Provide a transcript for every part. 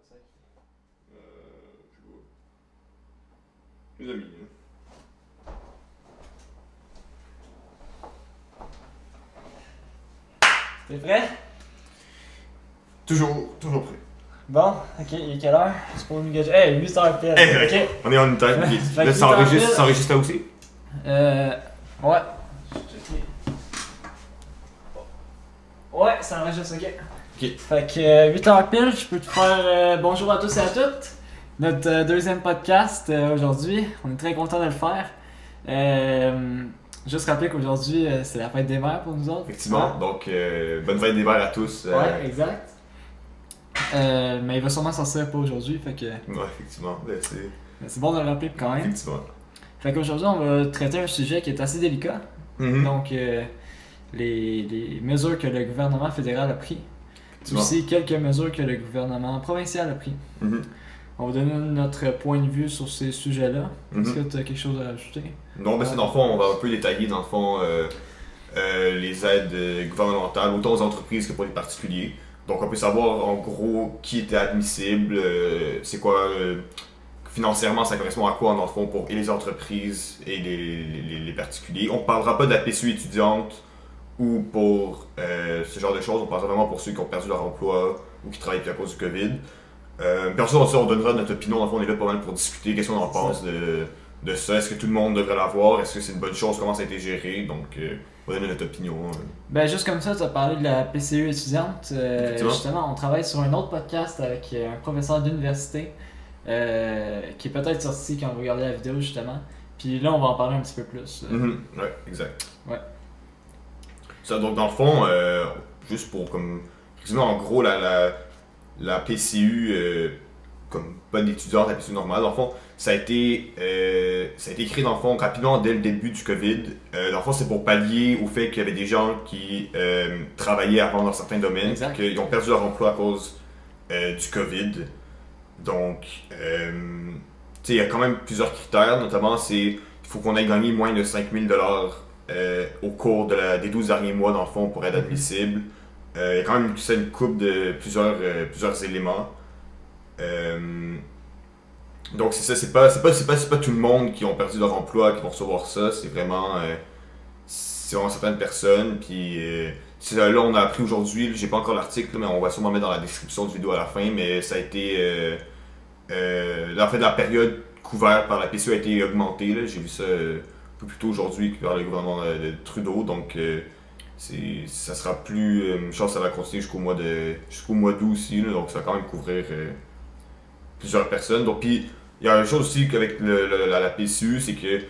Je sais pas. Les amis. T'es prêt? Toujours prêt. Bon, ok, il est quelle heure? C'est pour nous gager. Hey, 8h pile. Hey, Ok. on est en time. Fait Là, que ça 8h enregistre là aussi? Ouais. Ouais, ça enregistre, ok. Ok. Fait que 8h pile, je peux te faire bonjour à tous et à toutes. Notre deuxième podcast aujourd'hui. On est très content de le faire. Juste rappeler qu'aujourd'hui, c'est la fête des mères pour nous autres. Effectivement, donc bonne fête des verts à tous. Ouais, exact. Mais il va sûrement sortir pas aujourd'hui, fait que Ouais, effectivement. Là, c'est bon de le rappeler quand même. Effectivement. Fait qu'aujourd'hui, on va traiter un sujet qui est assez délicat. Mhm. Donc, les mesures que le gouvernement fédéral a pris. Effectivement. Aussi, quelques mesures que le gouvernement provincial a pris. Mhm. On va donner notre point de vue sur ces sujets-là. Est-ce que Mhm. tu as quelque chose à ajouter? Non, ben c'est dans le fond, on va un peu détailler dans le fond les aides gouvernementales, autant aux entreprises que pour les particuliers. Donc on peut savoir en gros qui était admissible, c'est quoi financièrement ça correspond à quoi dans le fond pour et les entreprises et les particuliers. On parlera pas de la PCU étudiante ou pour ce genre de choses, on parlera vraiment pour ceux qui ont perdu leur emploi ou qui travaillent plus à cause du COVID. Puis ensuite, on donnera notre opinion. Dans le fond, on est là pas mal pour discuter. Qu'est-ce qu'on en pense de ça? Est-ce que tout le monde devrait l'avoir? Est-ce que c'est une bonne chose? Comment ça a été géré? Donc, on va donner notre opinion. Ben, juste comme ça, tu as parlé de la PCU étudiante. Effectivement. Justement, on travaille sur un autre podcast avec un professeur d'université qui est peut-être sorti quand vous regardez la vidéo, justement. Puis là, on va en parler un petit peu plus. Mhm. Ouais, exact. Ouais. Ça, donc, dans le fond, juste pour comme résumer en gros la PCU, comme bonne étudiante, la PCU normale, dans le fond, ça a été créé dans le fond rapidement dès le début du COVID. Dans le fond, c'est pour pallier au fait qu'il y avait des gens qui travaillaient avant dans certains domaines, Exact. qu'ils ont perdu leur emploi à cause du COVID. Donc, tu sais, il y a quand même plusieurs critères, notamment il faut qu'on ait gagné moins de 5 000 au cours des 12 derniers mois, dans le fond, pour être admissible. Il y a quand même une couple de plusieurs éléments. Donc c'est ça, c'est pas tout le monde qui ont perdu leur emploi qui vont recevoir ça, c'est vraiment certaines personnes. Puis là on a appris aujourd'hui, j'ai pas encore l'article mais on va sûrement mettre dans la description du vidéo à la fin, mais ça a été en fait la période couverte par la PCU a été augmentée, là. J'ai vu ça un peu plus tôt aujourd'hui par le gouvernement de Trudeau, donc ça sera plus, je pense que ça va continuer jusqu'au mois d'août aussi, là, donc ça va quand même couvrir plusieurs personnes. Donc puis il y a une chose aussi qu'avec la PCU, c'est que tu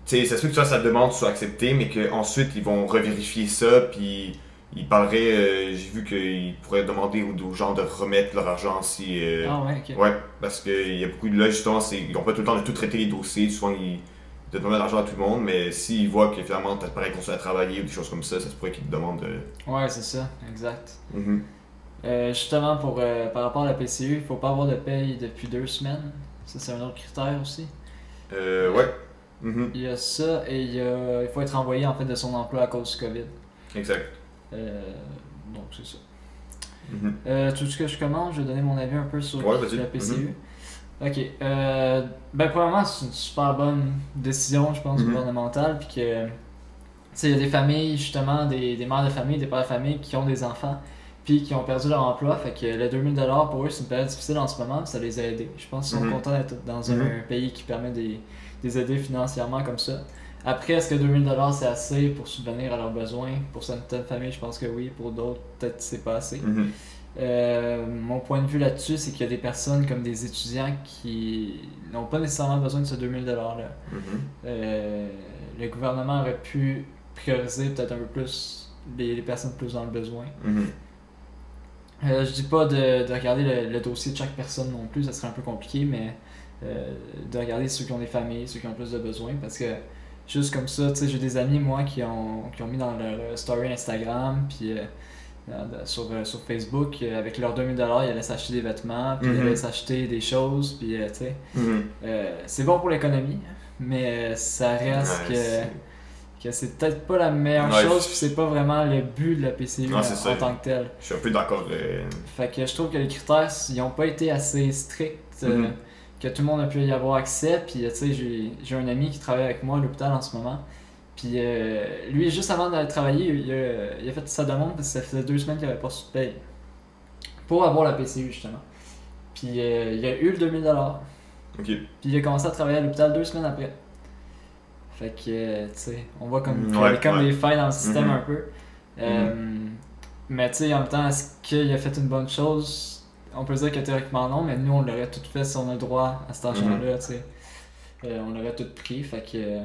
sais, ça se fait que sa demande soit acceptée, mais qu'ensuite ils vont revérifier ça, puis ils parleraient, j'ai vu qu'ils pourraient demander aux gens de remettre leur argent si. Ah ouais, ok. Ouais, parce qu'il y a beaucoup de là justement, ils n'ont pas tout le temps de tout traiter les dossiers, souvent ils donnent pas l'argent à tout le monde, mais s'ils voient que finalement t'as pareil continué à travailler ou des choses comme ça se pourrait qu'ils te demandent. Ouais, c'est ça, exact. Mhm. Justement, par rapport à la PCU, il faut pas avoir de paye depuis 2 semaines. Ça, c'est un autre critère aussi. Ouais. Mhm. Il y a ça et il faut être envoyé en fait de son emploi à cause du COVID. Exact. Donc, c'est ça. Mhm. Tout ce que je commence, je vais donner mon avis un peu sur Ouais, vas-y. la PCU. Ok. Ben, premièrement, c'est une super bonne décision, je pense, Mhm. gouvernementale. Puis que, tu sais, il y a des familles, justement, des mères de famille, des pères de famille qui ont des enfants, puis qui ont perdu leur emploi. Fait que le 2000$ pour eux, c'est une période difficile en ce moment, puis ça les a aidés. Je pense qu'ils sont Mhm. contents d'être dans un Mhm. pays qui permet de les aider financièrement comme ça. Après, est-ce que 2000$ c'est assez pour subvenir à leurs besoins? Pour certaines familles, je pense que oui. Pour d'autres, peut-être que c'est pas assez. Mhm. Mon point de vue là-dessus, c'est qu'il y a des personnes comme des étudiants qui n'ont pas nécessairement besoin de ce 2000$-là. Mhm. Le gouvernement aurait pu prioriser peut-être un peu plus les personnes plus dans le besoin. Mhm. Je dis pas de regarder le dossier de chaque personne non plus, ça serait un peu compliqué, mais de regarder ceux qui ont des familles, ceux qui ont plus de besoins, parce que juste comme ça, tu sais, j'ai des amis moi qui ont mis dans leur story Instagram, puis sur Facebook, avec leurs 2000$, ils allaient s'acheter des vêtements, puis ils Mhm. allaient s'acheter des choses, puis tu sais, Mhm. c'est bon pour l'économie, mais ça reste Ouais, que c'est peut-être pas la meilleure Ouais, chose, puis c'est pas vraiment le but de la PCU Ouais, c'est ça. en tant que tel. Je suis un peu d'accord. Fait que je trouve que les critères, ils ont pas été assez stricts, Mhm. que tout le monde a pu y avoir accès. Puis, tu sais, j'ai un ami qui travaille avec moi à l'hôpital en ce moment. Puis, lui, juste avant d'aller travailler, il a fait sa demande parce que ça faisait 2 semaines qu'il avait pas reçu de paye pour avoir la PCU, justement. Puis, il a eu le 2000$. Ok. Puis, il a commencé à travailler à l'hôpital 2 semaines après. Fait que, tu sais, on voit comme, qu'il y Ouais, a comme ouais. des failles dans le système Mhm. un peu. Mais tu sais, en même temps, est-ce qu'il a fait une bonne chose? On peut dire que théoriquement non, mais nous, on l'aurait tout fait si on a le droit à cet argent-là, tu sais. On l'aurait tout pris, fait que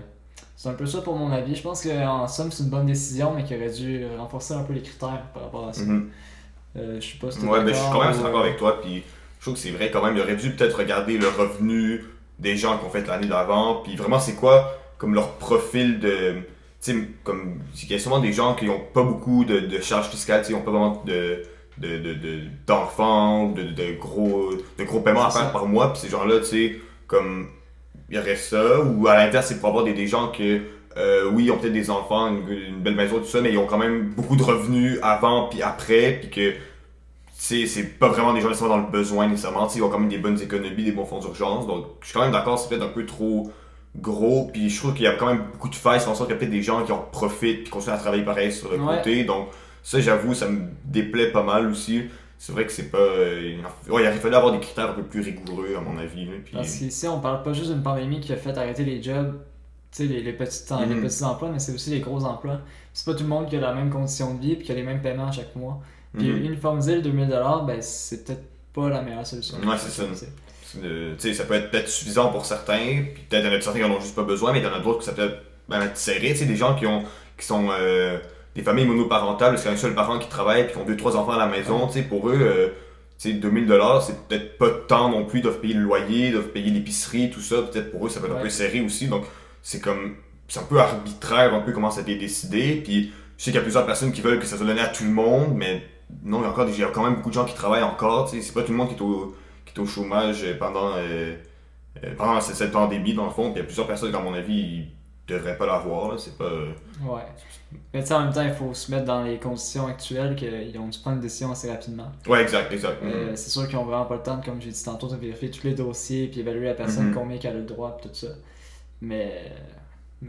c'est un peu ça pour mon avis. Je pense qu'en somme, c'est une bonne décision, mais qu'il aurait dû renforcer un peu les critères par rapport à ça. Mhm. Je sais pas si t'es Ouais, ben je suis quand même d'accord d'accord avec toi, puis je trouve que c'est vrai quand même, il aurait dû peut-être regarder le revenu des gens qui ont fait l'année d'avant, puis vraiment c'est quoi comme leur profil de. Tu sais, comme. Il y a souvent des gens qui ont pas beaucoup de charges fiscales, tu sais, ils ont pas vraiment d'enfants ou de gros paiements à C'est faire ça. par mois, puis ces gens-là, tu sais, comme. Il y aurait ça, ou à l'inverse, c'est pour avoir des gens que. Oui, ils ont peut-être des enfants, une belle maison, tout ça, mais ils ont quand même beaucoup de revenus avant puis après, puis que c'est pas vraiment des gens qui sont dans le besoin nécessairement. Ils ont quand même des bonnes économies, des bons fonds d'urgence. Donc, je suis quand même d'accord, c'est peut-être un peu trop gros. Puis je trouve qu'il y a quand même beaucoup de failles. C'est en sorte qu'il y a peut-être des gens qui en profitent puis continuent à travailler pareil sur le Ouais. côté. Donc, ça, j'avoue, ça me déplaît pas mal aussi. C'est vrai que c'est pas. Ouais, il aurait fallu avoir des critères un peu plus rigoureux, à mon avis. Là, puis... Parce qu'ici, on parle pas juste d'une pandémie qui a fait arrêter les jobs, tu sais, les petits emplois, mais c'est aussi les gros emplois. C'est pas tout le monde qui a la même condition de vie puis qui a les mêmes paiements à chaque mois. Puis uniformiser le 2000$, ben c'est peut-être pas la meilleure solution. Ouais, c'est ça. Tu sais, ça peut être peut-être suffisant pour certains, puis peut-être il y en a certains qui en ont juste pas besoin, mais il y en a d'autres que ça peut être serré. Tu sais, des gens qui sont des familles monoparentales, parce qu'il y a un seul parent qui travaille, puis qui ont 2-3 enfants à la maison, tu sais, pour eux, tu sais, 2000$, c'est peut-être pas tant non plus, ils doivent payer le loyer, ils doivent payer l'épicerie, tout ça, peut-être pour eux, ça peut être un peu serré aussi, donc c'est comme, c'est un peu arbitraire un peu comment ça a été décidé, puis je sais qu'il y a plusieurs personnes qui veulent que ça soit donné à tout le monde, mais non, il y a quand même beaucoup de gens qui travaillent encore, tu sais, c'est pas tout le monde qui est au chômage pendant cette pandémie, dans le fond. Puis il y a plusieurs personnes, à mon avis, ils devraient pas l'avoir. Là. C'est pas. Ouais. Mais tu sais, en même temps, il faut se mettre dans les conditions actuelles qu'ils ont dû prendre une décision assez rapidement. Ouais, exact. C'est sûr qu'ils ont vraiment pas le temps, comme j'ai dit tantôt, de vérifier tous les dossiers puis évaluer la personne, combien qu'elle a le droit, puis tout ça. Mais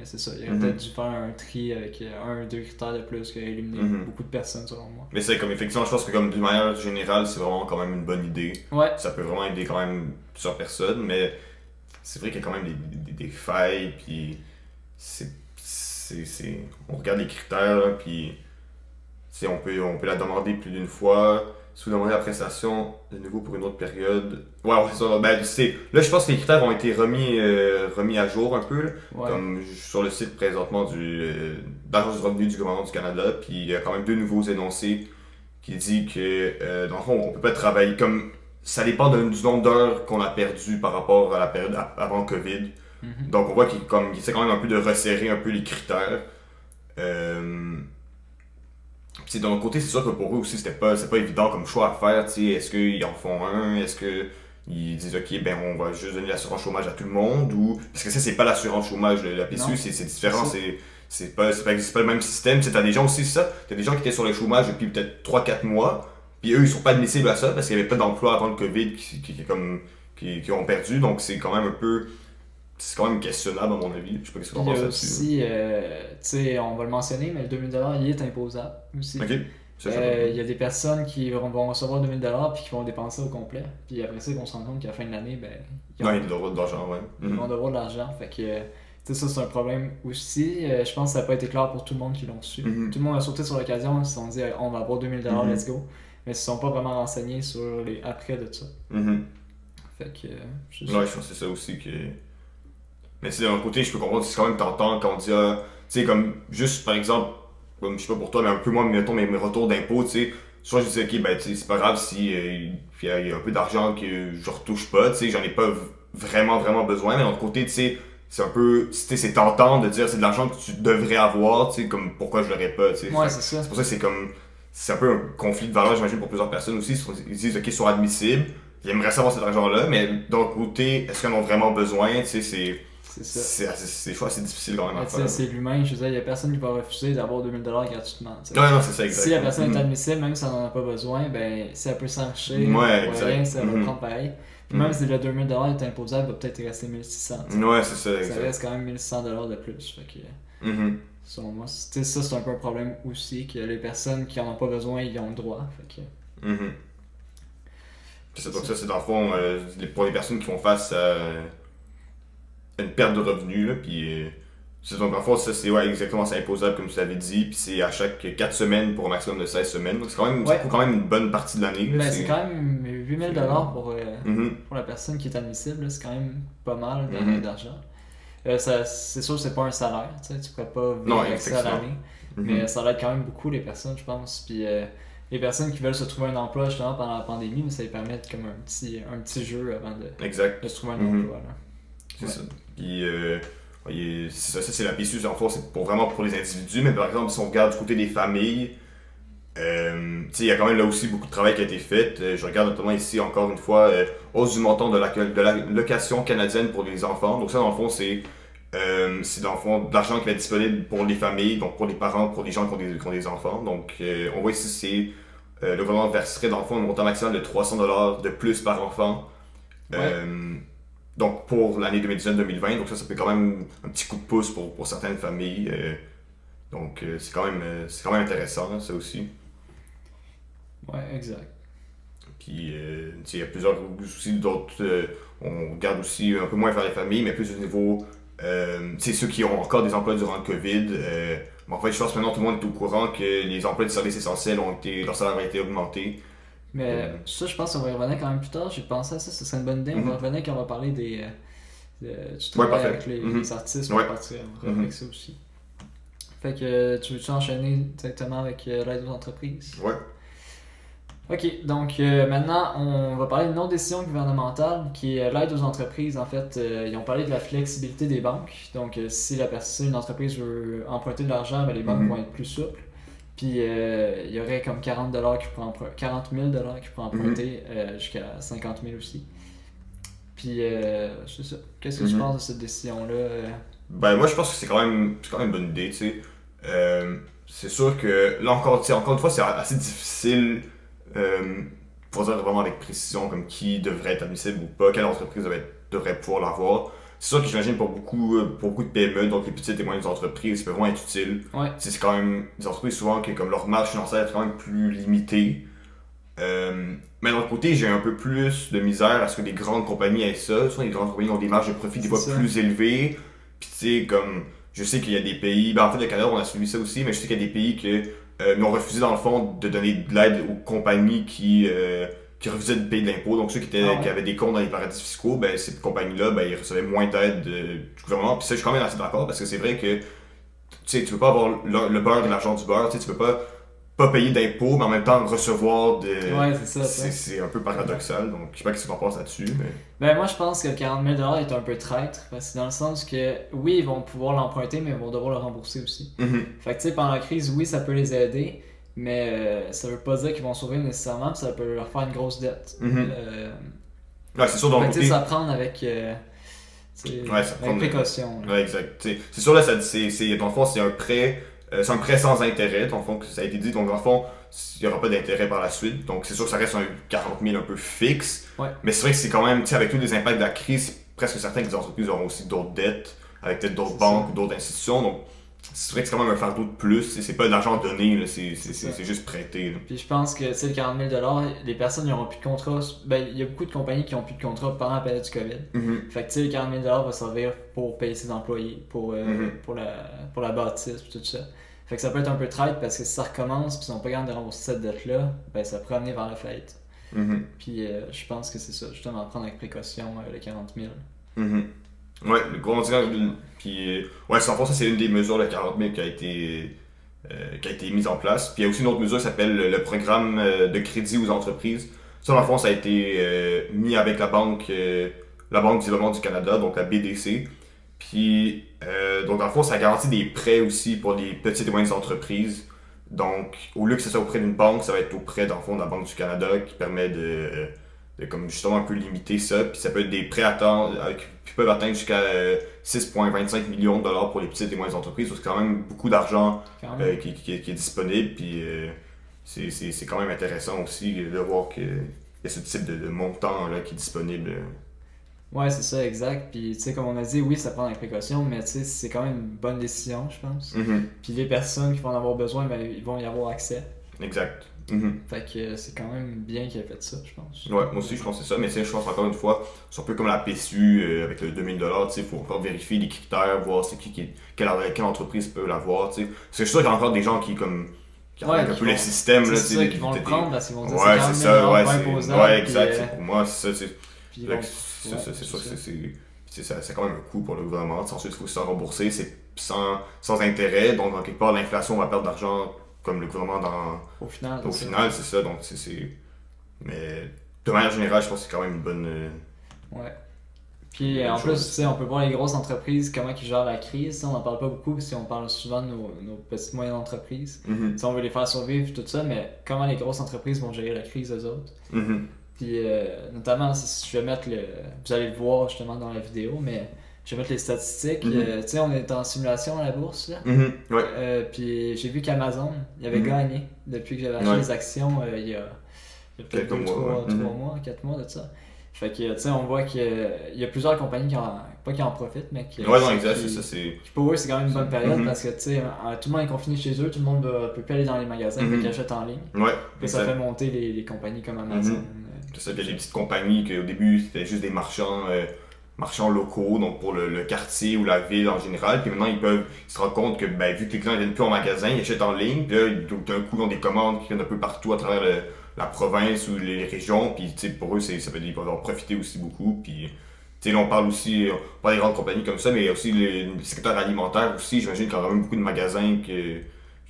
c'est ça, il aurait peut-être dû faire un tri avec 1 ou 2 critères de plus qui aurait éliminé beaucoup de personnes, selon moi. Mais c'est comme, effectivement, je pense que comme d'une manière générale, c'est vraiment quand même une bonne idée. Ouais. Ça peut vraiment aider quand même plusieurs personnes, mais c'est vrai qu'il y a quand même des failles, puis on regarde les critères, là, puis on peut la demander plus d'une fois. Si vous demandez la prestation de nouveau pour une autre période. Ouais, c'est ça. Ben, là, je pense que les critères ont été remis à jour un peu. Là, comme sur le site présentement d'Agence du revenu du gouvernement du Canada. Puis il y a quand même 2 nouveaux énoncés qui dit que, dans le fond, on peut pas travailler comme. Ça dépend du nombre d'heures qu'on a perdu par rapport à la période avant COVID. Donc on voit qu'il essaie quand même un peu de resserrer un peu les critères. Puis d'un autre côté, c'est sûr que pour eux aussi, c'est pas évident comme choix à faire. Est-ce qu'ils en font un? Est-ce qu'ils disent ok, ben on va juste donner l'assurance chômage à tout le monde? Ou parce que ça, c'est pas l'assurance chômage, la PCU, c'est différent. C'est pas le même système. T'as des gens aussi, c'est ça. T'as des gens qui étaient sur le chômage depuis peut-être 3-4 mois. Puis eux, ils sont pas admissibles à ça parce qu'il y avait pas d'emploi avant le COVID qui ont perdu. Donc c'est quand même un peu. C'est quand même questionnable à mon avis. Je sais pas ce que tu en penses là-dessus. Il y a aussi, tu sais, on va le mentionner, mais le 2000$, il est imposable aussi. Ok. Il y a des personnes qui vont recevoir 2000$ puis qui vont le dépenser au complet. Puis après ça, ils vont se rendre compte qu'à la fin de l'année, ben, ils vont devoir de l'argent, ouais. Ils vont devoir de l'argent. Fait que, tu sais, ça, c'est un problème aussi. Je pense que ça n'a pas été clair pour tout le monde qui l'ont su. Tout le monde a sauté sur l'occasion, ils se sont dit, on va avoir 2000$, let's go. Mais ils ne se sont pas vraiment renseignés sur les après de ça. Fait que, je pense que c'est ça aussi que. Mais d'un autre côté, je peux comprendre que c'est quand même tentant quand on dit, tu sais, comme juste par exemple, comme je sais pas pour toi, mais un peu moi, mettons mes retours d'impôts, tu sais, soit je dis, ok, ben, tu sais, c'est pas grave si il y a un peu d'argent que je retouche pas, tu sais, j'en ai pas vraiment besoin, mais d'un autre côté, tu sais, c'est un peu, c'est tentant de dire c'est de l'argent que tu devrais avoir, tu sais, comme pourquoi je l'aurais pas, tu sais. Ouais, c'est ça. C'est pour ça que c'est un peu un conflit de valeurs, j'imagine, pour plusieurs personnes aussi. Ils disent, ok, ils sont admissibles, ils aimeraient savoir cet argent-là, mais d'un autre côté, est-ce qu'ils en ont vraiment besoin, tu sais, C'est ça. C'est des choix assez difficiles quand même à Mais tu sais, faire. c'est l'humain, je veux dire, il y a personne qui va refuser d'avoir 2000$ gratuitement. Tu sais. Ouais, non, c'est ça, exact. Si la personne est admissible, même si elle n'en a pas besoin, ben si elle peut s'enrichir Ouais, pour exact. rien, ça va Mhm. prendre pareil. Puis Mhm. même si le 2000$ est imposable, il va peut-être y rester 1600$. Tu sais. Ouais, c'est ça, Ça exact. reste quand même 1600$ de plus. Fait que, Mhm. selon moi, tu sais, ça c'est un peu un problème aussi, que les personnes qui en ont pas besoin, ils ont le droit. Fait que, Mhm. Donc ça, c'est dans le fond, pour les personnes qui font face à une perte de revenus, là, puis donc dans le fond, ça c'est ouais, exactement, c'est imposable comme tu l'avais dit, puis c'est à chaque 4 semaines pour un maximum de 16 semaines, donc c'est quand même, ça Ouais. coûte quand même une bonne partie de l'année. Là, ben, c'est quand même 8000$ Mhm. pour la personne qui est admissible, là, c'est quand même pas mal Mhm. d'argent. C'est sûr que c'est pas un salaire, tu pourrais pas vivre Non, avec ça à effectivement. l'année, Mhm. mais ça aide quand même beaucoup les personnes, je pense. Puis les personnes qui veulent se trouver un emploi justement pendant la pandémie, mais ça les permet comme un petit jeu avant Exact. de se trouver un Mhm. emploi. Là. C'est Ouais. ça. Puis, ça c'est la PCU, en fond, c'est vraiment pour les individus, mais par exemple, si on regarde du côté des familles, il y a quand même là aussi beaucoup de travail qui a été fait. Je regarde notamment ici, encore une fois, hausse du montant de la location canadienne pour les enfants. Donc ça, dans le fond, c'est dans le fond de l'argent qui va être disponible pour les familles, donc pour les parents, pour les gens qui ont des enfants. Donc on voit ici, c'est le gouvernement verserait dans le fond un montant maximal de 300$ de plus par enfant. Donc pour l'année 2019-2020, donc ça peut quand même un petit coup de pouce pour certaines familles. Donc c'est quand même intéressant, hein, ça aussi. Ouais, exact. Puis il y a plusieurs aussi d'autres. On regarde aussi un peu moins vers les familles, mais plus au niveau. Ceux qui ont encore des emplois durant le COVID. Mais en fait, je pense que maintenant tout le monde est au courant que les emplois de services essentiels leur salaire a été augmenté. Mais ça, je pense qu'on va y revenir quand même plus tard. J'ai pensé à ça, ce serait une bonne idée. On va revenir quand on va parler du travail parfait. avec les artistes. Ouais. On va partir avec ça aussi. Fait que tu veux-tu enchaîner directement avec l'aide aux entreprises? Ouais. Ok, donc maintenant on va parler d'une autre décision gouvernementale qui est l'aide aux entreprises. En fait, ils ont parlé de la flexibilité des banques. Donc si une entreprise veut emprunter de l'argent, ben, les banques vont être plus souples. Puis il y aurait comme 40 000$ qui pourraient emprunter jusqu'à 50 000 aussi. Puis c'est ça. Qu'est-ce que tu penses de cette décision-là? Ben moi je pense que c'est quand même une bonne idée, tu sais. C'est sûr que là encore une fois c'est assez difficile pour dire vraiment avec précision comme qui devrait être admissible ou pas, quelle entreprise devrait pouvoir l'avoir. C'est sûr que j'imagine pour beaucoup de PME, donc les petites et moyennes entreprises, ça peut vraiment être utile. Ouais. C'est quand même des entreprises souvent que comme leur marge financière est quand même plus limitée. Mais d'un autre côté, j'ai un peu plus de misère à ce que des grandes compagnies aient ça. Souvent, les grandes compagnies ont des marges de profit des fois plus élevées. Puis tu sais, comme je sais qu'il y a des pays, ben en fait le Canada on a suivi ça aussi, mais je sais qu'il y a des pays qui ont refusé dans le fond de donner de l'aide aux compagnies qui refusaient de payer de l'impôt. Donc ceux qui avaient des comptes dans les paradis fiscaux, ben ces compagnies-là, ben ils recevaient moins d'aide du gouvernement. Puis ça, je suis quand même assez d'accord parce que c'est vrai que tu sais, tu peux pas avoir le beurre et l'argent du beurre, tu sais, tu peux pas payer d'impôts, mais en même temps recevoir de. Ouais, c'est ça. C'est un peu paradoxal, donc je sais pas ce que tu en penses là-dessus. Mais... Ben, moi, je pense que le 40 000$ est un peu traître, parce que dans le sens que, oui, ils vont pouvoir l'emprunter, mais ils vont devoir le rembourser aussi. Fait que, tu sais, pendant la crise, oui, ça peut les aider, mais ça veut pas dire qu'ils vont sauver nécessairement, puis ça peut leur faire une grosse dette. Ouais, c'est sûr, donc. Fait que, ça prendre avec. Avec précaution. Ouais, exact. C'est sûr, là, dans le fond, c'est un prêt. C'est un prêt sans intérêt, dans le fond, que ça a été dit. Donc, dans le fond, il n'y aura pas d'intérêt par la suite. Donc, c'est sûr que ça reste un 40 000 un peu fixe. Ouais. Mais c'est vrai que c'est quand même, avec tous les impacts de la crise, c'est presque certain que les entreprises auront aussi d'autres dettes, avec peut-être d'autres banques ou d'autres institutions. Donc, c'est vrai que c'est quand même un fardeau de plus. C'est pas de l'argent donné, là, c'est juste prêté. Là. Puis je pense que, tu sais, le 40 000$, les personnes n'auront plus de contrat. Ben, il y a beaucoup de compagnies qui n'ont plus de contrat pendant la période du COVID. Fait que, tu sais, le 40 000$ va servir pour payer ses employés, pour la bâtisse, tout ça. Fait que ça peut être un peu traître parce que si ça recommence puis ils sont pas capables de rembourser cette dette-là, ben ça pourrait amener vers la faillite. Puis je pense que c'est ça, justement, prendre avec précaution le 40 000. Ouais, le gros puis ouais, sans fond, ça c'est une des mesures de 40 000 qui a été mise en place. Puis il y a aussi une autre mesure qui s'appelle le programme de crédit aux entreprises. Ça, dans le fond, ça a été mis avec la Banque du développement du Canada, donc la BDC. Puis, donc dans le fond, ça garantit des prêts aussi pour les petites et moyennes entreprises. Donc, au lieu que ce soit auprès d'une banque, ça va être auprès, dans le fond, de la Banque du Canada qui permet comme justement un peu limiter ça. Puis ça peut être des prêts à temps qui peuvent atteindre jusqu'à 6,25 millions de dollars pour les petites et moyennes entreprises. Donc c'est quand même beaucoup d'argent qui est disponible. Puis c'est quand même intéressant aussi de voir qu'il y a ce type de montant là, qui est disponible. Ouais, c'est ça, exact. Puis, tu sais, comme on a dit, oui, ça prend des précautions, mais tu sais, c'est quand même une bonne décision, je pense. Puis les personnes qui vont en avoir besoin, ben, ils vont y avoir accès. Exact. Fait que c'est quand même bien qu'il ait fait ça, je pense. Ouais, moi aussi, je pense que c'est ça. Mais je pense encore une fois, c'est un peu comme la PSU avec le 2000$, tu sais, il faut encore vérifier les critères, voir c'est quelle entreprise peut l'avoir, tu sais. Parce que je suis sûr qu'il y a encore des gens qui arnaquent un peu le système, là, tu sais. C'est ça, qui vont le prendre, parce qu'ils vont dire ouais, c'est ça, ouais, imposable. Ouais, exact. Pour moi, c'est ça, c'est sûr que c'est quand même un coût pour le gouvernement. Ensuite, il faut se rembourser, c'est sans intérêt. Donc, en quelque part, l'inflation va perdre d'argent comme le gouvernement au final, c'est ça. Donc, mais de manière générale, je pense que c'est quand même une bonne. Ouais. Puis en plus, tu sais, on peut voir les grosses entreprises, comment ils gèrent la crise. On n'en parle pas beaucoup, parce qu'on parle souvent de nos petites moyennes entreprises. On veut les faire survivre, tout ça, mais comment les grosses entreprises vont gérer la crise eux autres. Puis notamment, je vais mettre vous allez le voir justement dans la vidéo, mais je vais mettre les statistiques. Tu sais, on est en simulation à la bourse, là. Puis j'ai vu qu'Amazon, il avait gagné depuis que j'avais acheté les actions il y a peut-être 3 mois, 4 mois de ça. Fait que, tu sais, on voit qu'il y a plusieurs compagnies pas qui en profitent, mais qui. Ouais, non, exact, c'est ça. Pour eux, c'est quand même une bonne période parce que, tu sais, tout le monde est confiné chez eux, tout le monde peut plus aller dans les magasins, fait qu'ils achètent en ligne. Ouais. Et ça fait monter les compagnies comme Amazon. C'est ça, puis il y a des petites compagnies qu'au début, c'était juste des marchands locaux, donc pour le quartier ou la ville en général. Puis maintenant, ils se rendent compte que, ben, vu que les clients ne viennent plus en magasin, ils achètent en ligne. Puis là, d'un coup, ils ont des commandes qui viennent un peu partout à travers la province ou les régions. Puis, tu sais, pour eux, ils vont en profiter aussi beaucoup. Puis, tu sais, là, on parle pas des grandes compagnies comme ça, mais aussi le secteur alimentaire aussi. J'imagine qu'il y a quand même beaucoup de magasins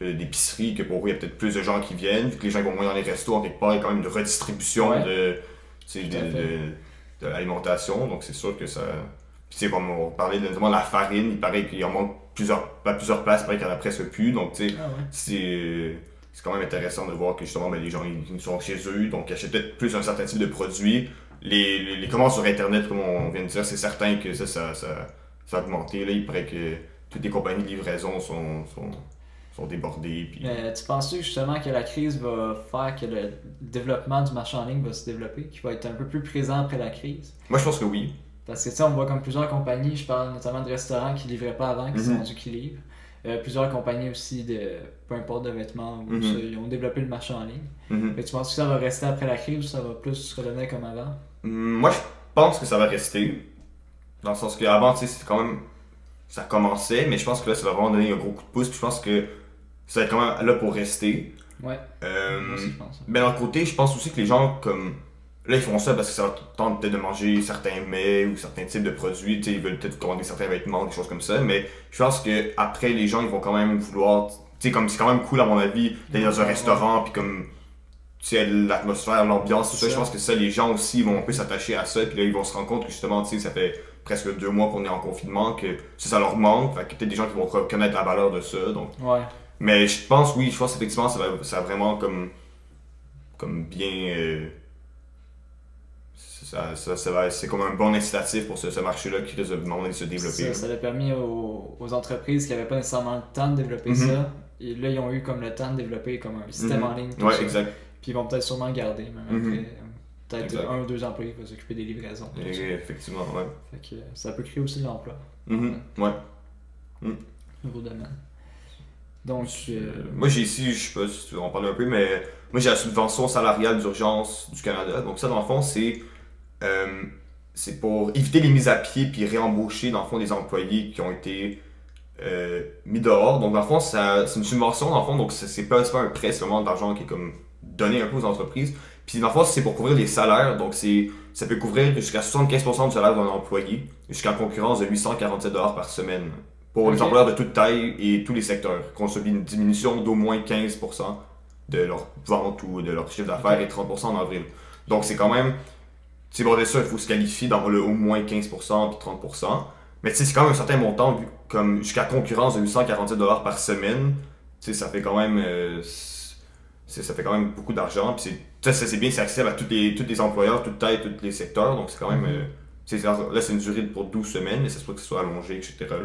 d'épiceries, que pour eux, il y a peut-être plus de gens qui viennent. Vu que les gens vont moins dans les restos, en quelque part, il y a quand même une redistribution de l'alimentation, donc c'est sûr que ça. Puis tu sais, comme on parlait notamment de la farine, il paraît qu'il en manque plusieurs places, il paraît qu'il n'y en a presque plus, donc tu sais, c'est quand même intéressant de voir que justement les gens ils sont chez eux, donc ils achètent peut-être plus un certain type de produit. Les commandes sur internet, comme on vient de dire, c'est certain que ça a augmenté. Là, il paraît que toutes les compagnies de livraison sont débordées. Puis... Mais tu penses justement que la crise va faire que le développement du marché en ligne va se développer, qu'il va être un peu plus présent après la crise? Moi, je pense que oui. Parce que tu sais, on voit comme plusieurs compagnies, je parle notamment de restaurants qui ne livraient pas avant, qui sont rendus qui livrent. Plusieurs compagnies aussi peu importe de vêtements, ils ont développé le marché en ligne. Tu penses que ça va rester après la crise ou ça va plus se redonner comme avant? Moi, je pense que ça va rester. Dans le sens qu'avant, tu sais, c'était quand même. Ça commençait, mais je pense que là, ça va vraiment donner un gros coup de pouce. Puis je pense que ça va être quand même là pour rester. Ouais. Moi aussi, je pense. Mais d'un côté, je pense aussi que les gens, comme. Là, ils font ça parce que ça leur tente peut-être de manger certains mets ou certains types de produits. Tu sais, ils veulent peut-être commander certains vêtements, des choses comme ça. Mais je pense que après les gens, ils vont quand même vouloir. Tu sais, comme c'est quand même cool, à mon avis, d'aller dans un restaurant, puis comme. Tu sais, l'atmosphère, l'ambiance, tout ça. Je pense que ça, les gens aussi vont un peu s'attacher à ça. Puis là, ils vont se rendre compte que justement, tu sais, ça fait presque 2 mois qu'on est en confinement, que ça leur manque. Fait que peut-être des gens qui vont reconnaître la valeur de ça. Donc. Ouais. Mais je pense effectivement, ça va vraiment comme bien. C'est comme un bon incitatif pour ce marché-là qui risque de se développer. Ça a permis aux entreprises qui n'avaient pas nécessairement le temps de développer ça. Et là, ils ont eu comme le temps de développer comme un système en ligne. Ouais, exact. Puis ils vont peut-être sûrement le garder, même après. Peut-être 1 ou 2 employés qui vont s'occuper des livraisons. Effectivement, ouais. Fait que ça peut créer aussi de l'emploi. Ouais. Nouveau domaine. Donc, moi j'ai ici, je sais pas si tu veux en parler un peu, mais moi j'ai la subvention salariale d'urgence du Canada. Donc ça, dans le fond, c'est pour éviter les mises à pied puis réembaucher, dans le fond, des employés qui ont été mis dehors. Donc dans le fond, c'est une subvention, dans le fond, donc c'est pas un prêt, c'est vraiment de l'argent qui est comme donné un peu aux entreprises. Puis dans le fond, c'est pour couvrir les salaires, donc ça peut couvrir jusqu'à 75% du salaire d'un employé, jusqu'à concurrence de 847$ par semaine. Pour les employeurs de toute taille et tous les secteurs, qu'on subit une diminution d'au moins 15% de leur vente ou de leur chiffre d'affaires et 30% en avril. Donc c'est quand même, c'est bon, ça, il faut se qualifier dans le au moins 15% puis 30%. Mais c'est quand même un certain montant, comme jusqu'à concurrence de 847$ par semaine. Ça fait quand même. ça fait quand même beaucoup d'argent. Puis ça, c'est bien, c'est accessible à tous les employeurs, toutes tailles, tous les secteurs. Donc c'est quand même. Là, c'est une durée pour 12 semaines, mais ça se peut que ce soit allongé, etc. là.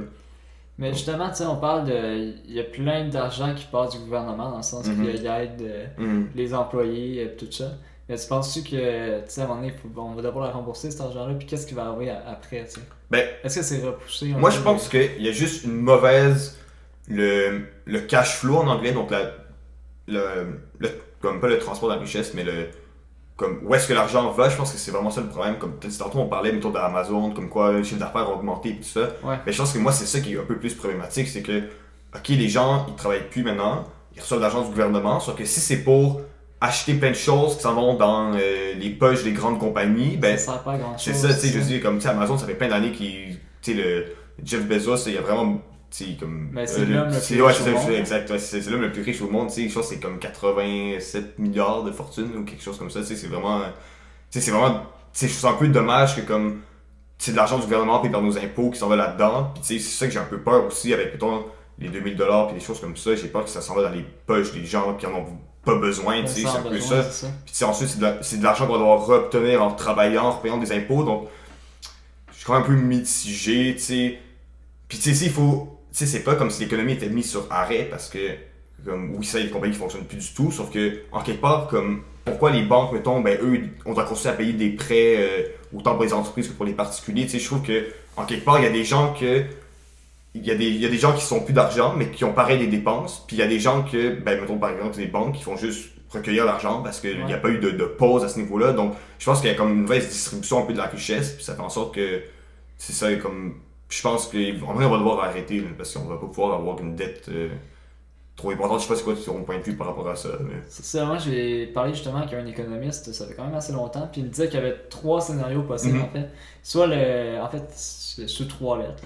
Mais justement, tu sais, on parle de. Il y a plein d'argent qui part du gouvernement, dans le sens qu'il aide Mhm. les employés et tout ça. Mais tu penses-tu que, tu sais, à un moment donné, on va devoir la rembourser, cet argent-là, puis qu'est-ce qui va arriver après, tu sais? Ben, Est-ce que c'est repoussé un moi, peu, je pense qu'il y a juste une mauvaise. Le cash flow en anglais, donc comme pas le transport de la richesse, mais comme où est-ce que l'argent va, je pense que c'est vraiment ça le problème. Comme peut-être tantôt on parlait mettons d'Amazon, comme quoi le chiffre d'affaires a augmenté et tout ça. Ouais. Mais je pense que moi c'est ça qui est un peu plus problématique, c'est que ok les gens ils travaillent plus maintenant, ils reçoivent de l'argent du gouvernement, sauf que si c'est pour acheter plein de choses qui s'en vont dans les poches des grandes compagnies, ben Ça sert pas à c'est grand-chose. ça, tu sais, je dis comme tu sais Amazon ça fait plein d'années qu'il, tu sais le Jeff Bezos, il y a vraiment tu sais, comme Mais c'est l'homme le plus ouais, riche au monde. exact, ouais, c'est l'homme le plus riche au monde, tu sais, je pense que c'est comme 87 milliards de fortune ou quelque chose comme ça, tu sais, c'est vraiment c'est vraiment. Je trouve ça un peu dommage que comme. C'est de l'argent du gouvernement payé par nos impôts qui s'en va là-dedans. Puis c'est ça que j'ai un peu peur aussi avec, mettons, les 2000$ puis des choses comme ça. J'ai peur que ça s'en va dans les poches des gens qui en ont pas besoin. Tu sais, c'est un peu ça. Puis ensuite, c'est de l'argent qu'on va devoir reobtenir en travaillant, en payant des impôts. Donc, je suis quand même un peu mitigé, tu sais. Puis tu sais, il faut. Tu sais, c'est pas comme si l'économie était mise sur arrêt parce que. Comme, oui, ça, il y a des compagnies qui fonctionnent plus du tout. Sauf que, en quelque part, comme pourquoi les banques, mettons, ben eux, on doit continuer à payer des prêts autant pour les entreprises que pour les particuliers. Tu sais, je trouve que, en quelque part, il y a des gens que. Il y a des gens qui sont plus d'argent, mais qui ont pareil des dépenses. Puis il y a des gens que, ben, mettons, par exemple, des banques qui font juste recueillir l'argent parce qu'il n'y a pas eu de pause à ce niveau-là. Donc, je pense qu'il y a comme une mauvaise distribution un peu de la richesse. Puis ça fait en sorte que, c'est ça, comme. Je pense qu'en vrai, on va devoir arrêter, là, parce qu'on va pas pouvoir avoir une dette. Trop importante. Je sais pas c'est quoi ton point de vue par rapport à ça. Mais... C'est ça, moi j'ai parlé justement avec un économiste, ça fait quand même assez longtemps, puis il me disait qu'il y avait trois scénarios possibles en fait. Soit en fait, c'est sous trois lettres.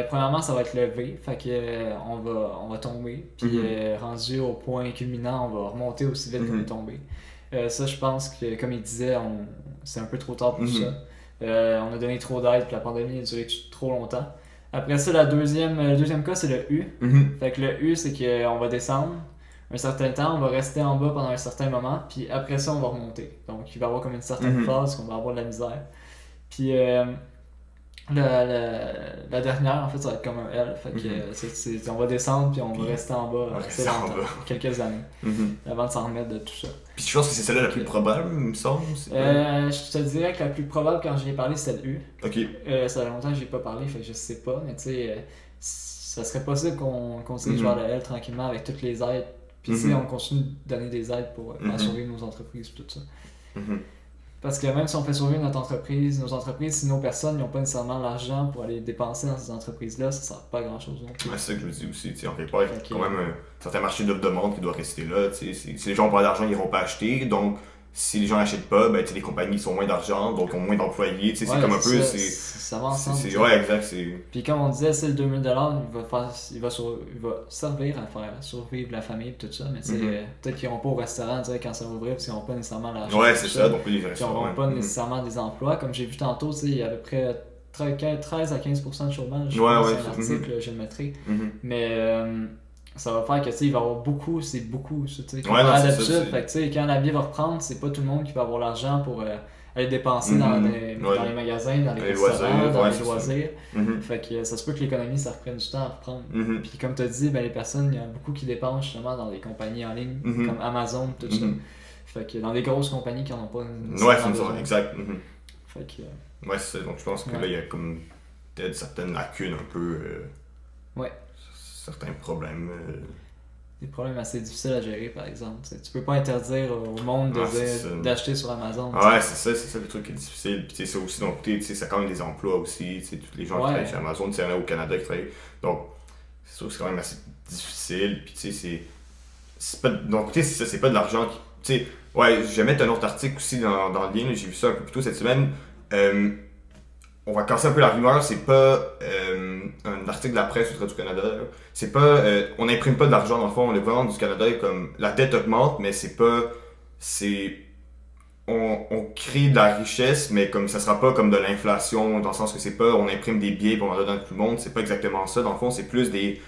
Premièrement, ça va être le V, fait que on va tomber, puis rendu au point culminant, on va remonter aussi vite qu'on est tombé. Ça, je pense que, comme il disait, c'est un peu trop tard pour ça. On a donné trop d'aide, puis la pandémie a duré trop longtemps. Après ça, le deuxième cas, c'est le U. Fait que le U, c'est qu'on va descendre un certain temps, on va rester en bas pendant un certain moment, puis après ça, on va remonter. Donc, il va y avoir comme une certaine phase qu'on va avoir de la misère. Puis la dernière, en fait, ça va être comme un L. Fait que on va descendre, puis on va rester en bas assez longtemps, quelques années, avant de s'en remettre de tout ça. Puis je pense que c'est celle-là la plus probable, il me semble. Je te dirais que la plus probable, quand j'y ai parlé, c'était le U. Ok. Ça fait longtemps que j'y ai pas parlé, fait que je sais pas, mais tu sais, ça serait possible qu'on se dirige vers le L tranquillement avec toutes les aides. Puis tu sais, on continue de donner des aides pour faire survivre nos entreprises et tout ça. Parce que même si on fait survivre nos entreprises, si nos personnes n'ont pas nécessairement l'argent pour aller dépenser dans ces entreprises-là, ça ne sert pas à grand-chose. Ouais, c'est ça que je me dis aussi. En quelque part, il y a quand même un certain marché d'offre-demande qui doit rester là. Si les gens n'ont pas d'argent, ils n'iront pas acheter. Donc, si les gens n'achètent pas, ben, les compagnies ont moins d'argent, donc ont moins d'employés. C'est comme un peu. Ça va ensemble. Ouais, exact. Puis comme on disait, c'est le 2000$, il va servir à faire survivre la famille et tout ça. Mais peut-être qu'ils n'iront pas au restaurant quand ça va ouvrir parce qu'ils n'ont pas nécessairement l'argent. Ouais, c'est ça. Donc, les ils n'auront pas nécessairement des emplois. Comme j'ai vu tantôt, il y a à peu près 13 à 15% de chômage. C'est un article, je le mettrai. Mais ça va faire que il va y avoir beaucoup, c'est beaucoup. D'habitude, quand la vie va reprendre, c'est pas tout le monde qui va avoir l'argent pour aller dépenser dans les magasins, dans les restaurants, dans les loisirs. Fait que ça se peut que l'économie, ça reprenne du temps à reprendre. Puis comme tu as dit, les personnes, il y a beaucoup qui dépensent justement dans des compagnies en ligne, comme Amazon, tout ça. Fait que dans des grosses compagnies qui n'en ont pas c'est ça, exact. Fait que... Ouais, c'est ça. Donc je pense que là, il y a comme peut-être certaines lacunes un peu. Certains problèmes. Des problèmes assez difficiles à gérer, par exemple. Tu peux pas interdire au monde d'acheter sur Amazon. Ouais, c'est ça le truc qui est difficile. Puis ça aussi, donc, ça a quand même des emplois aussi. Tous les gens qui travaillent chez Amazon, il y en a au Canada qui travaillent. Donc, c'est sûr que c'est quand même assez difficile. Puis c'est pas. Donc, c'est pas de l'argent qui. Ouais, je vais mettre un autre article aussi dans le lien. J'ai vu ça un peu plus tôt cette semaine. On va casser un peu la rumeur, c'est pas un article de la presse du Canada. C'est pas. On n'imprime pas de l'argent dans le fond, le gouvernement du Canada comme la dette augmente, mais c'est pas. On crée de la richesse, mais comme ça sera pas comme de l'inflation, dans le sens que c'est pas on imprime des billets pour en donner à tout le monde, c'est pas exactement ça. Dans le fond, c'est plus des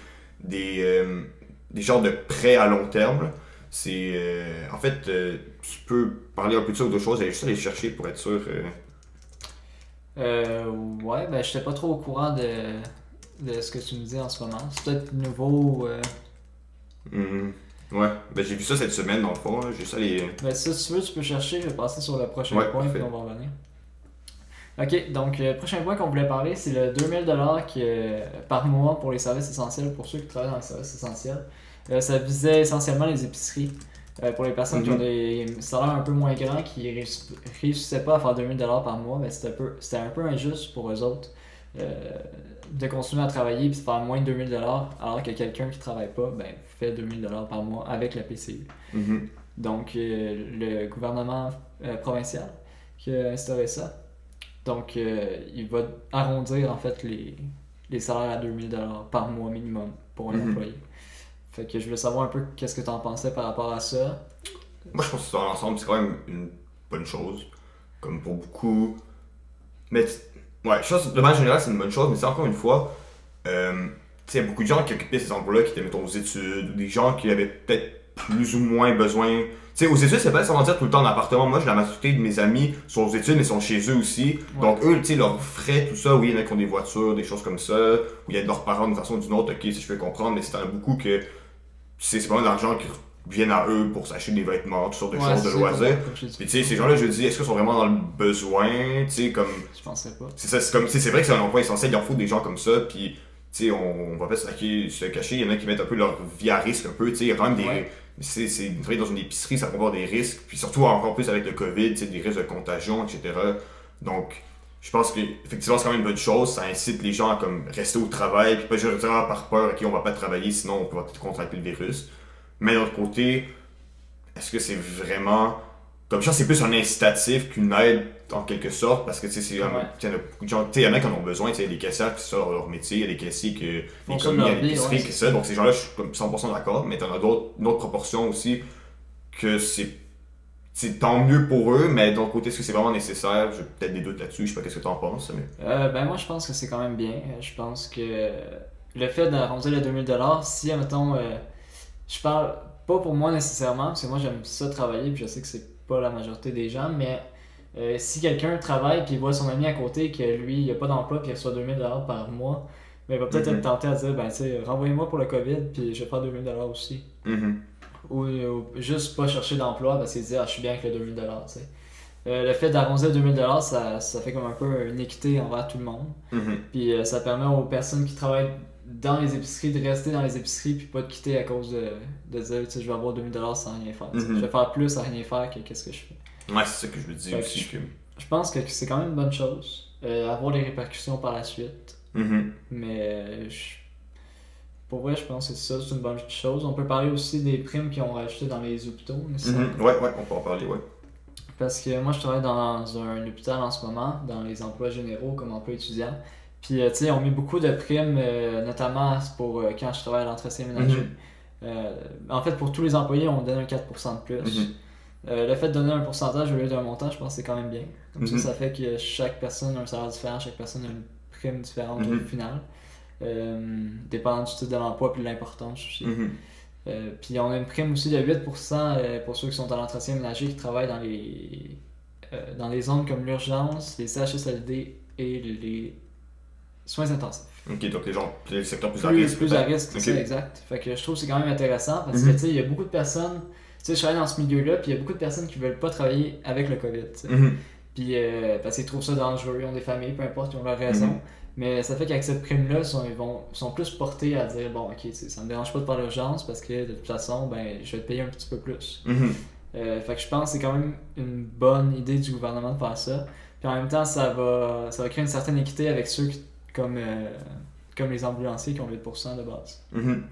genres de prêts à long terme. En fait, tu peux parler un peu de ça ou d'autres choses, j'allais juste aller chercher pour être sûr. Ouais, ben j'étais pas trop au courant de ce que tu me dis en ce moment. C'est peut-être nouveau. Mhm. Ouais, ben j'ai vu ça cette semaine dans le fond, là. J'ai ça les. Ben ça, si tu veux, tu peux chercher. Je vais passer sur le prochain Ouais, point, puis parfait. on va revenir. Ok, donc le prochain point qu'on voulait parler, c'est le 2000$ par mois pour les services essentiels, pour ceux qui travaillent dans les services essentiels. Ça visait essentiellement les épiceries. Pour les personnes qui ont Mhm. des salaires un peu moins grands, qui réussissaient pas à faire 2000$ par mois, ben c'était un peu injuste pour eux autres de continuer à travailler et de faire moins de 2000$, alors que quelqu'un qui travaille pas ben, fait 2000$ par mois avec la PCU. Mhm. Donc, le gouvernement provincial qui a instauré ça. Donc, il va arrondir en fait les salaires à 2000$ par mois minimum pour un Mhm. employé. Fait que je voulais savoir un peu qu'est-ce que tu en pensais par rapport à ça. Moi, je pense que dans l'ensemble, c'est quand même une bonne chose. Comme pour beaucoup. Mais, ouais, je pense que de manière générale, c'est une bonne chose, mais c'est encore une fois. Tu sais, il y a beaucoup de gens qui occupaient ces emplois-là qui étaient, mettons, aux études, ou des gens qui avaient peut-être plus ou moins besoin. Tu sais, aux études, c'est pas nécessairement dire tout le temps en appartement. Moi, la majorité de mes amis sont aux études, mais sont chez eux aussi. Ouais. Donc, eux, tu sais, leurs frais, tout ça, oui, il y en a qui ont des voitures, des choses comme ça, ou il y a de leurs parents d'une façon ou d'une autre, ok, si je peux comprendre, mais c'est en a beaucoup que c'est pas mal d'argent qui viennent à eux pour s'acheter des vêtements, toutes sortes de choses, de c'est loisirs. comme je l'ai dit. Puis, tu sais, ces gens-là, je dis, est-ce qu'ils sont vraiment dans le besoin? Tu sais, comme. Je pensais pas. C'est ça, c'est comme, tu sais, c'est vrai que c'est un emploi essentiel, il en faut des gens comme ça, puis tu sais, on va pas se cacher, il y en a qui mettent un peu leur vie à risque un peu, tu sais, il y a quand même des. Ouais. Travailler dans une épicerie, ça peut avoir des risques, puis surtout encore plus avec le COVID, tu sais, des risques de contagion, etc. Donc, je pense que effectivement c'est quand même une bonne chose, ça incite les gens à comme rester au travail, puis pas juste dire ah, par peur, ok, on va pas travailler, sinon on peut peut-être contracter le virus. Mais d'un autre côté, est-ce que c'est vraiment. Comme ça, c'est plus un incitatif qu'une aide en quelque sorte, parce que tu sais, il y en a Ouais. beaucoup de gens, tu sais, il y en a qui en ont besoin, tu sais, il y a des caissières qui sortent leur métier, il y a des caissiers qui Font les ça de commis à leur vie, l'épicerie, ouais, qui c'est ça. Donc ces gens-là, je suis comme 100% d'accord, mais t'en as d'autres, une autre proportion aussi que c'est tant mieux pour eux, mais d'un côté, est-ce que c'est vraiment nécessaire? J'ai peut-être des doutes là-dessus, je sais pas qu'est-ce que t'en penses, mais. Ben moi je pense que c'est quand même bien. Je pense que le fait d'arrondir les 2000$, si mettons, je parle pas pour moi nécessairement, parce que moi j'aime ça travailler, puis je sais que c'est pas la majorité des gens, mais si quelqu'un travaille puis il voit son ami à côté que lui il a pas d'emploi puis il reçoit 2000$ par mois, ben, il va peut-être être Mhm. tenté à dire ben tu sais renvoyez-moi pour le COVID puis je vais faire 2000$ aussi. Mhm. Ou juste pas chercher d'emploi parce qu'il dit ah je suis bien avec le 2000$, tu sais. Le fait d'arrondir 2000$, ça fait comme un peu une équité envers tout le monde. Mhm. Puis ça permet aux personnes qui travaillent dans les épiceries de rester dans les épiceries puis pas de quitter à cause de dire tu sais je vais avoir 2000$ sans rien faire. Tu sais. Mhm. Je vais faire plus sans rien faire que qu'est-ce que je fais. Ouais, c'est ça que je veux dire Fait aussi. Que. je pense que c'est quand même une bonne chose. Avoir des répercussions par la suite. Mhm. Mais pour vrai, je pense que c'est une bonne chose. On peut parler aussi des primes qu'ils ont rajoutées dans les hôpitaux. Mhm. Ouais, ouais, on peut en parler, ouais. Parce que moi, je travaille dans un hôpital en ce moment, dans les emplois généraux comme emploi étudiant. Puis, tu sais, on met beaucoup de primes, notamment pour quand je travaille à l'entretien ménager. Mhm. En fait, pour tous les employés, on donne un 4% de plus. Mhm. Le fait de donner un pourcentage au lieu d'un montant, je pense que c'est quand même bien. Comme Mhm. ça fait que chaque personne a un salaire différent, chaque personne a une prime différente au Mhm. final. Dépendant du titre de l'emploi puis de l'importance aussi. Mhm. Puis on a une prime aussi de 8% pour ceux qui sont à l'entretien ménager qui travaillent dans les zones comme l'urgence, les CHSLD et les soins intensifs. Ok, donc les secteurs plus à risque. Plus à peut-être. risque, c'est Ok. ça, exact. Fait que je trouve que c'est quand même intéressant parce que Mhm. tu sais, il y a beaucoup de personnes, tu sais, je travaille dans ce milieu-là, puis il y a beaucoup de personnes qui veulent pas travailler avec le COVID, tu sais. Mhm. Puis parce qu'ils trouvent ça dangereux, ils ont des familles, peu importe, ils ont leur raison. Mhm. Mais ça fait qu'avec cette prime-là, ils sont plus portés à dire bon, ok, ça me dérange pas de faire l'urgence parce que de toute façon, ben, je vais te payer un petit peu plus. Mhm. Fait que je pense que c'est quand même une bonne idée du gouvernement de faire ça. Puis en même temps, ça va créer une certaine équité avec ceux comme les ambulanciers qui ont 8% de base. Mhm.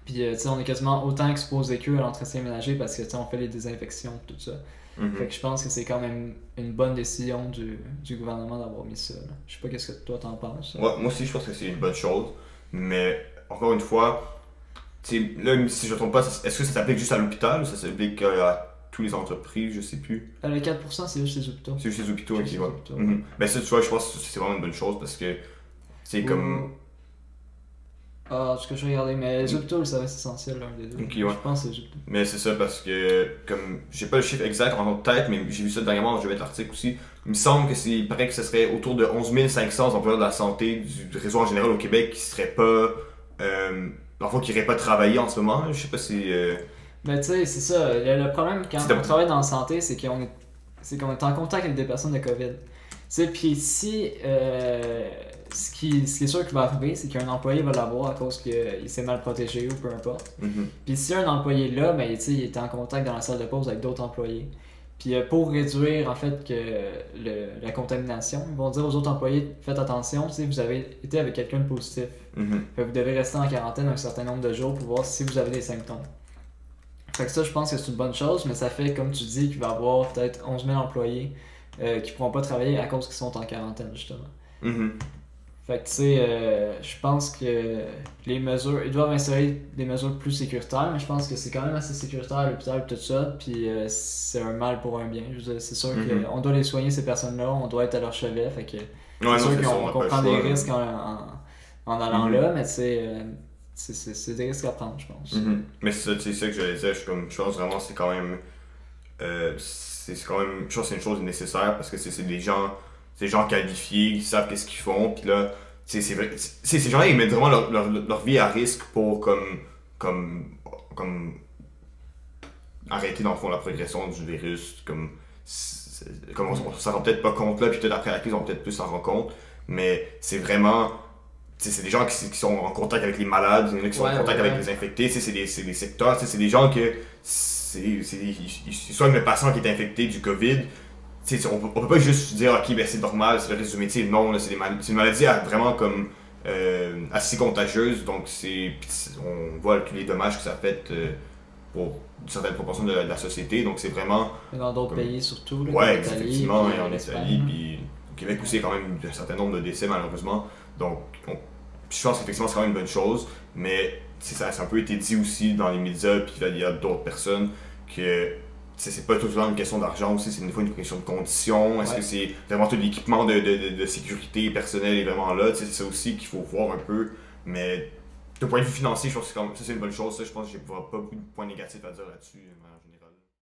Puis tu sais, on est quasiment autant exposé qu'eux à l'entretien ménager parce que tu sais, on fait les désinfections et tout ça. Mhm. Fait que je pense que c'est quand même une bonne décision du gouvernement d'avoir mis ça. Là. Je sais pas qu'est-ce que toi t'en penses. Ouais, moi aussi, je pense que c'est une bonne chose. Mais encore une fois, tu sais, là, si je ne me trompe pas, est-ce que ça s'applique juste à l'hôpital ou ça s'applique à toutes les entreprises? Je sais plus. Le 4%, c'est juste les hôpitaux. C'est juste les hôpitaux Juste qui les vont. hôpitaux. Ben ça, tu vois, je pense que c'est vraiment une bonne chose parce que c'est comme. Ah, ce que je regardais, mais les hôpitaux, le service essentiel, l'un des deux. Ok, Je ouais. pense que c'est les hôpitaux. Mais c'est ça parce que, comme, j'ai pas le chiffre exact en tête, mais j'ai vu ça dernièrement, je vais mettre l'article aussi. Il me semble que il paraît que ce serait autour de 11 500 employeurs de la santé du réseau en général au Québec qui seraient pas, dans le fond, qui iraient pas travailler en ce moment. Je sais pas si. Mais tu sais, c'est ça. Le problème quand C'est on travaille dans la santé, c'est qu'on est en contact avec des personnes de COVID. Tu sais, puis si. Ce qui est sûr qui va arriver, c'est qu'un employé va l'avoir à cause qu'il s'est mal protégé ou peu importe. Mhm. Puis si un employé là, ben, tu sais, il est en contact dans la salle de pause avec d'autres employés. Puis pour réduire en fait que la contamination, ils vont dire aux autres employés faites attention si vous avez été avec quelqu'un de positif. Mhm. Fait que vous devez rester en quarantaine un certain nombre de jours pour voir si vous avez des symptômes. Fait que ça, je pense que c'est une bonne chose, mais ça fait, comme tu dis, qu'il va y avoir peut-être 11 000 employés qui pourront pas travailler à cause qu'ils sont en quarantaine, justement. Mhm. Fait que, tu sais, je pense que les mesures, ils doivent installer des mesures plus sécuritaires, mais je pense que c'est quand même assez sécuritaire à l'hôpital et tout ça, puis c'est un mal pour un bien. Je veux dire, c'est sûr Mhm. qu'on doit les soigner, ces personnes-là, on doit être à leur chevet, fait que Ouais, c'est non, sûr c'est ça, on qu'on a qu'on pas le prend choix, des là. risques en allant Mhm. là, mais tu sais, c'est des risques à prendre, je pense. Mhm. Mais c'est ça que j'allais dire, je pense vraiment c'est quand même. C'est quand même. Je pense que c'est une chose nécessaire parce que c'est des gens qualifiés, qui savent qu'est-ce qu'ils font, puis là, c'est vrai. Ces gens-là, ils mettent vraiment leur vie à risque pour comme, comme arrêter dans le fond la progression du virus. Comme on s'en rend peut-être pas compte là, puis peut-être après la crise, on va peut-être plus s'en rendre compte, mais c'est vraiment. C'est des gens qui sont en contact avec les malades, il y en a qui sont en contact avec les infectés, c'est des secteurs, c'est des gens que ils soignent le patient qui est infecté du COVID. On peut pas juste dire ok ben c'est normal, c'est le risque du métier, non, là, c'est une maladie vraiment comme assez contagieuse, donc on voit tous les dommages que ça fait pour une certaine proportion de la société, donc c'est vraiment Et dans d'autres comme- pays surtout, là, ouais, comme l'Italie, effectivement, puis et en l'Espagne. Italie, puis au Québec aussi, il y a quand même un certain nombre de décès malheureusement. Donc, je pense qu'effectivement, c'est quand même une bonne chose, mais ça a un peu été dit aussi dans les médias, puis il y a d'autres personnes, que c'est pas tout le temps une question d'argent aussi, c'est une fois une question de conditions. Est-ce Ouais. que c'est vraiment tout l'équipement de sécurité personnelle est vraiment là? C'est ça aussi qu'il faut voir un peu, mais d'un point de vue financier, je pense que ça c'est une bonne chose. Ça, je pense que j'ai pas beaucoup de points négatifs à dire là-dessus, en général.